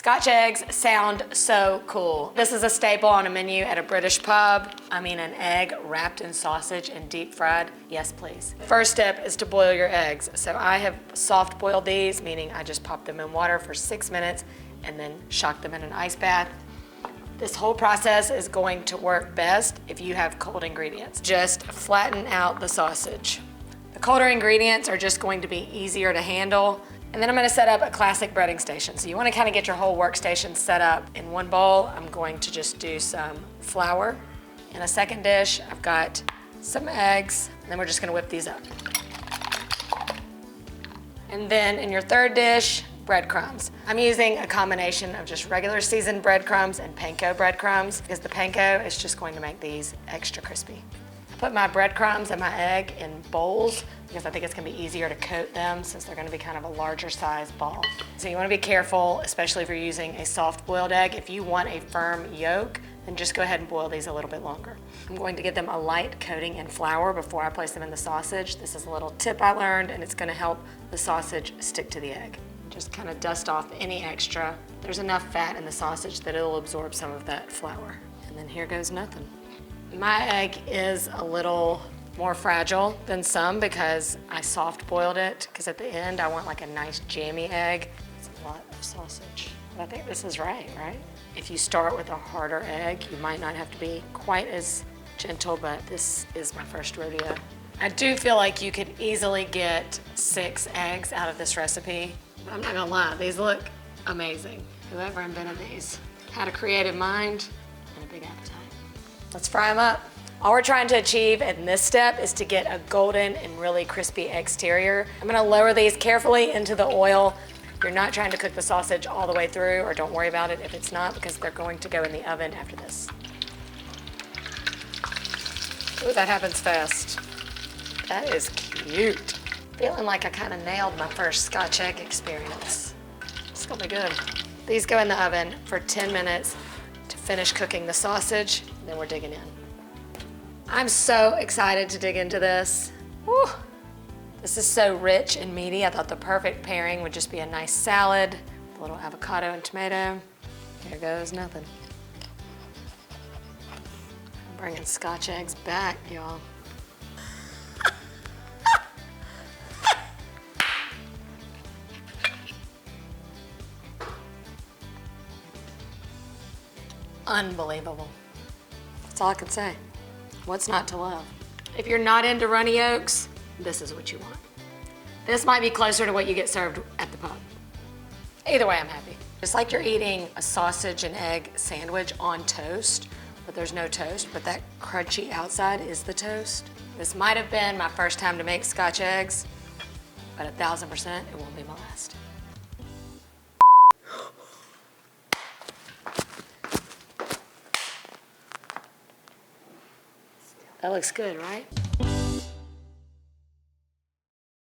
Scotch eggs sound so cool. This is a staple on a menu at a British pub. I mean, an egg wrapped in sausage and deep fried. Yes, please. First step is to boil your eggs. So I have soft boiled these, meaning I just pop them in water for 6 minutes and then shock them in an ice bath. This whole process is going to work best if you have cold ingredients. Just flatten out the sausage. The colder ingredients are just going to be easier to handle. And then I'm gonna set up a classic breading station. So you wanna kinda get your whole workstation set up in one bowl. I'm going to just do some flour. In a second dish, I've got some eggs, and then we're just gonna whip these up. And then in your third dish, breadcrumbs. I'm using a combination of just regular seasoned breadcrumbs and panko breadcrumbs because the panko is just going to make these extra crispy. I put my breadcrumbs and my egg in bowls because I think it's gonna be easier to coat them since they're gonna be kind of a larger size ball. So you wanna be careful, especially if you're using a soft boiled egg. If you want a firm yolk, then just go ahead and boil these a little bit longer. I'm going to give them a light coating in flour before I place them in the sausage. This is a little tip I learned, and it's gonna help the sausage stick to the egg. Just kind of dust off any extra. There's enough fat in the sausage that it'll absorb some of that flour. And then here goes nothing. My egg is a little more fragile than some because I soft boiled it, because at the end I want like a nice jammy egg. It's a lot of sausage. But I think this is right? If you start with a harder egg, you might not have to be quite as gentle, but this is my first rodeo. I do feel like you could easily get 6 eggs out of this recipe. But I'm not gonna lie, these look amazing. Whoever invented these had a creative mind and a big appetite. Let's fry them up. All we're trying to achieve in this step is to get a golden and really crispy exterior. I'm gonna lower these carefully into the oil. You're not trying to cook the sausage all the way through, or don't worry about it if it's not, because they're going to go in the oven after this. Ooh, that happens fast. That is cute. Feeling like I kind of nailed my first Scotch egg experience. It's gonna be good. These go in the oven for 10 minutes to finish cooking the sausage, and then we're digging in. I'm so excited to dig into this. Woo. This is so rich and meaty. I thought the perfect pairing would just be a nice salad, with a little avocado and tomato. Here goes nothing. I'm bringing Scotch eggs back, y'all. Unbelievable. That's all I can say. What's not to love? If you're not into runny yolks, this is what you want. This might be closer to what you get served at the pub. Either way, I'm happy. It's like you're eating a sausage and egg sandwich on toast, but there's no toast, but that crunchy outside is the toast. This might have been my first time to make Scotch eggs, but 1000% it won't be my last. That looks good, right?